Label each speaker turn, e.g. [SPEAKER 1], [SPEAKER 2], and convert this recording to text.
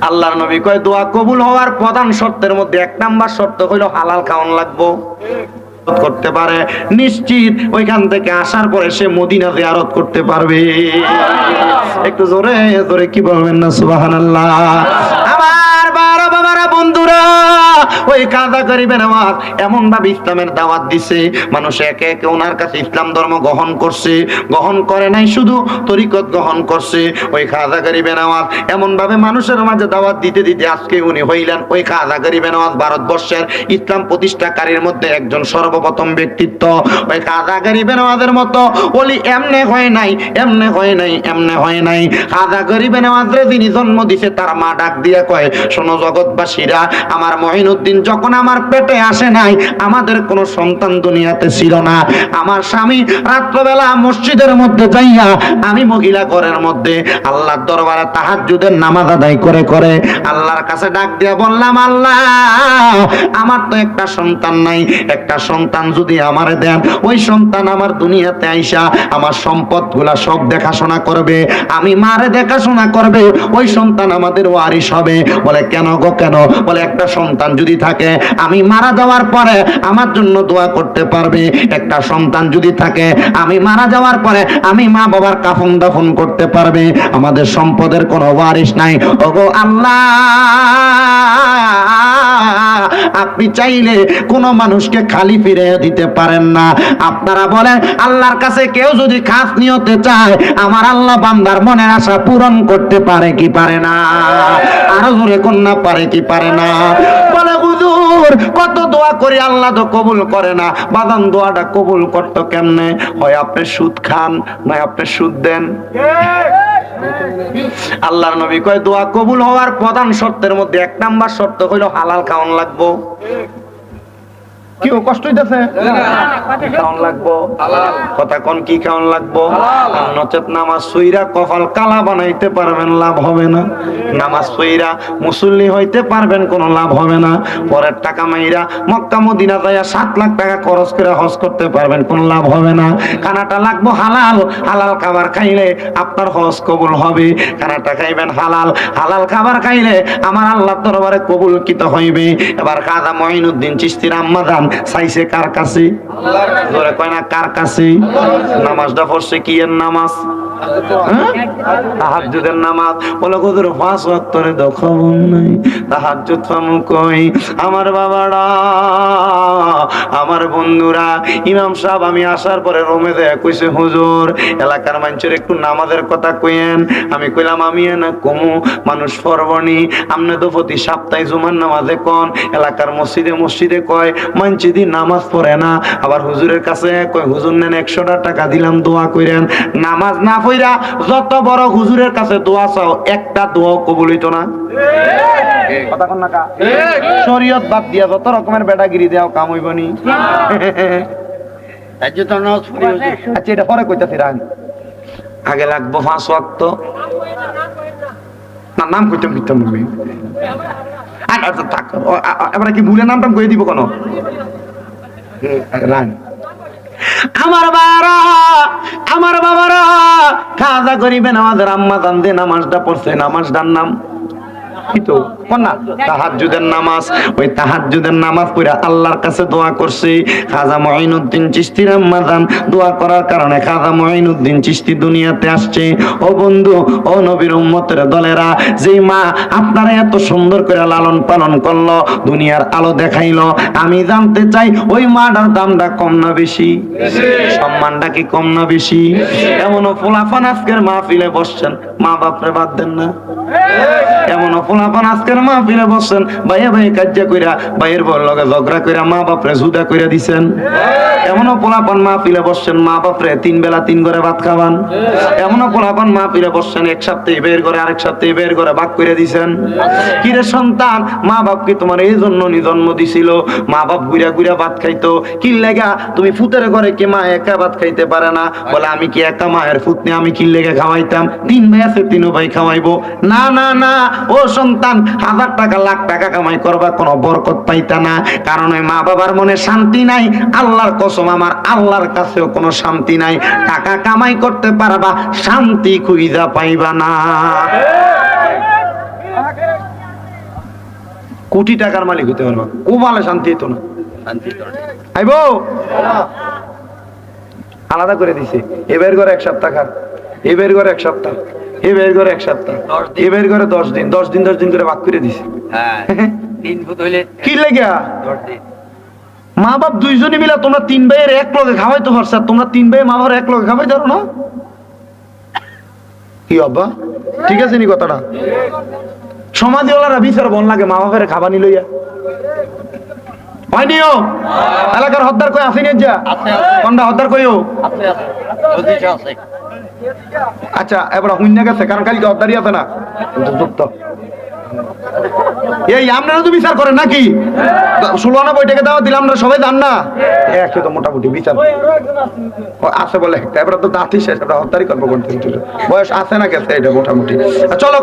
[SPEAKER 1] আল্লাহর নবী কয় দোয়া কবুল হওয়ার প্রধান শর্তের মধ্যে এক নাম্বার শর্ত হইল হালাল খাওয়ান লাগবো করতে পারে নিশ্চিত ওইখান থেকে আসার পরে সে মদিনা জিয়ারত করতে পারবে। একটু জোরে জোরে কি বলবেন না সুবহানাল্লাহ। আমার বাবা বাবারা বন্ধুরা, ওই কাজা গরিবের নামাজ এমন ভাবে ইসলামের দাওয়াত দিছে, মানুষ একে একে ওনার কাছে ইসলাম ধর্ম গ্রহণ করছে, গ্রহণ করে নাই শুধু তরিকত গ্রহণ করছে। ওই কাজা গরিবের নামাজ এমন ভাবে মানুষের মাঝে দাওয়াত দিতে দিতে আজকে উনি হইলেন ওই কাজা গরিবের নামাজ ভারতবর্ষের ইসলাম প্রতিষ্ঠাকারীর মধ্যে একজন সর্বপ্রথম ব্যক্তিত্ব। ওই কাজা গরিবের নামাজের মতো ওলি এমনে হয় নাই, এমনে হয় নাই, এমনে হয় নাই। কাজা গরিবের নামাজের যিনি জন্ম দিছে তার মা ডাক দিয়ে কয়, শোনো জগৎবাসীরা, আমার মঈনুদ্দিন যখন আমার পেটে আসে নাই আমাদের কোনো সন্তান দুনিয়াতে ছিল না। আমার স্বামী রাত্রবেলা মসজিদের মধ্যে যাইয়া আমি মহিলা ঘরের মধ্যে আল্লাহর দরবারে তাহাজ্জুদের নামাজ আদায় করে করে আল্লাহর কাছে ডাক দিয়ে বললাম, আল্লাহ আমার তো একটা সন্তান নাই, একটা সন্তান যদি আমারে দেন, ওই সন্তান আমার দুনিয়াতে আইসা আমার সম্পদগুলা সব দেখাশোনা করবে, আমি মারে দেখাশোনা করবে, ওই সন্তান আমাদের ওয়ারিশ হবে। বলে কেন গো কেন? বলে একটা সন্তান যদি থাকে আমি মারা যাওয়ার পরে আমার জন্য দোয়া করতে পারবে, একটা সন্তান যদি থাকে আমি মারা যাওয়ার পরে আমি মা বাবার কাফন দাফন করতে পারবে, আমাদের সম্পদের কোনো ওয়ারিশ নাই। ওগো আল্লাহ, আপনি চাইলে কোনো মানুষকে খালি ফিরে দিতে পারেন না। আপনারা বলেন আল্লাহর কাছে কেউ যদি খাস নিয়তে চায় আমার আল্লাহ বান্দার মনের আশা পূরণ করতে পারে কি পারে না? আরো জোরে কন্যা পারে কি পারে না? বলে হুজুর কত দোয়া করি আল্লাহ তো কবুল করে না। বাদান দোয়াটা কবুল করতো কেমনে? হয় আপনি সুদ খান, নয় আপনি সুদ দেন। আল্লাহর নবী কয় দোয়া কবুল হওয়ার প্রধান শর্তের মধ্যে এক নাম্বার শর্ত হইল হালাল খাওয়ান লাগবো। কেউ কষ্ট হইতেছে? খাওয়ান লাগবো কথা কোন কি খাওয়ান লাগবো? নচেত নামাজ সইরা কপাল কালা বানাইতে পারবেন, লাভ হবে না। নামাজ সইরা মুসল্লি হইতে পারবেন, কোনো লাভ হবে না। পরের টাকা মাইরা মক্কা মদিনা যাইয়া 7 লাখ টাকা খরচ করে হজ করতে পারবেন, কোনো লাভ হবে না। খানাটা লাগবো হালাল, হালাল খাবার খাইলে আপনার হজ কবুল হবে। খানাটা খাইবেন হালাল, হালাল খাবার খাইলে আমার আল্লাহর দরবারে কবুলকৃত হইবে। এবার কাজা মঈনুদ্দিন চিশতির আম্মা জান চাইছে কার কাছে? জোরে কয় না কার কাছে? নামাজটা পড়ছে কি এর নামাজ? তাহাজ্জুদের নামাজ। বলে হুজুর 5 ওয়াক্তের তো খবর নাই, তাহাজ্জুদ পামু কই? আমার বাবারা, আমার বন্ধুরা, ইমাম সাহেব আমি আসার পরে রুমে যায় কইছে, হুজুর এলাকার মানুষের একটু নামাজের কথা কইেন। আমি কইলাম আমি না কমু, মানুষ পড়বনি, আপনি তো প্রতি সপ্তাহে জুমার নামাজে কোন এলাকার মসজিদে মসজিদে কয় মানছি দি নামাজ পড়ে না। আবার হুজুরের কাছে কয় হুজুর নেন 100 টাকা দিলাম দোয়া কইরেন। নামাজ না পড়া যত বড় হুজুরের কাছে দোয়া চাও একটা দোয়া কবুল হইতো না। কথা কোন না কা? শরীয়ত বাদ দিয়া যত রকমের বেটাগিরি দেও কাম হইবনি। তাজ্জুদ নামাজ পড়ি হইছে। আচ্ছা এটা পরে কইতাছি রান। আগে লাগবো 5 ওয়াক্ত। না নাম কইতাম কইতাম আমি। আচ্ছা থাক। এবারে কি ভুলে নামটা কই দিব কোন? রান। আমার বাবারা, আমার বাবারা, খাজা গরিবেন আমাদের আম্মা জান দিয়ে নামাজটা পড়ছে, নামাজটার নাম কি তো না তাহাজ্জুদের নামাজ। ওই তাহাজ্জুদের নামাজ পড়ে আল্লাহর কাছে দোয়া করছে। খাজা মঈনুদ্দিন চিশতির আম্মা জান দোয়া করার কারণে খাজা মঈনুদ্দিন চিশতি দুনিয়াতে আসছে। ও বন্ধু, ও নবীর উম্মতের দলেরা, যেই মা আপনারা এত সুন্দর করে লালন পালন করলো, দুনিয়ার আলো দেখাইলো, আমি জানতে চাই ওই মাটার দামটা কম না বেশি? সম্মানটা কি কম না বেশি? এমনও ফুলাফান আজকের মাহফিলে বসছেন, মা বাপরে বাদ দেন না। এমন ফুলাফান আজকের মাহফিলে বসছেন, ভাইয়া ভাই কাজ্জা কইরা ভাইয়ের বড় লগে ঝগড়া কইরা মা বাপরে জুদা কইরা দিছেন। এমনও পোলাপান মাহফিলে বসছেন, মা বাপরে 3 বেলা 3 ঘরে ভাত খাওয়ান। এমনও পোলাপান মাহফিলে বসছেন, এক সপ্তাহে বের করে আরেক সপ্তাহে বের করে ভাগ করে দিছেন। কিরে সন্তান, মা বাপ কি তোমার এই জন্য জন্ম দিছিল? মা বাপ গুইরা গুইরা ভাত খাইতো, কি লাগা তুমি ফুতের ঘরে কি মা একা ভাত খাইতে পারে না? বলে আমি কি একা মায়ের ফুতনি, আমি কি লেগে খাওয়াইতাম? 3 ভাই আছে, 3 ভাই খাওয়াইবো না? না না, ও সন্তান, 1000 টাকা লাখ টাকা কামাই করবা, কোনো বরকত পাইতা না। কারণ ওই মা বাবার মনে শান্তি নাই। আল্লাহর কসম, আমার আল্লাহর কাছেও কোনো শান্তি নাই। টাকা কামাই করতে পারবা, শান্তি খুঁজা পাইবা না। কোটি টাকার মালিক হতে পারবা, ও ভালো শান্তি হতো না। আইব আলাদা করে দিছে, এবার করে 1 সপ্তাহ খান, এবার করে 1 সপ্তাহ, এবার করে 1 সপ্তাহ, এবার করে 10 দিন, 10 দিন 10 দিন করে ভাগ করে দিছে। কি লেগে মা বাপ দুইজনে মিলা তোমরা 3 ভাইয়ের এক লগে খাওয়াইতে পারছ, তোমরা 3 ভাই মা বাবার এক লগে খাওয়াই ধরো না? কি আব্বা ঠিক আছে নি কথাটা? সমাজওয়ালারা বিচার বন লাগে মা বাপের খাবানি লইয়া হয়নিও। এলাকার হদ্দার কই আসেনি? যা কোনটা হদ্দার কইও? আচ্ছা এবার হুইনা গেছে, কারণ কালকে হদ্দারি আছে না। এই আপনারা তো বিচার করেন নাকি? 96 টাকা দাওয়া দিলাম, আমরা সবাই জান না একশো তো মোটামুটি বিচার আছে বলে। এবার তো দাঁতই শেষ, হদ্দারি করবো, বয়স আছে না গেছে এটা মোটামুটি। চলো।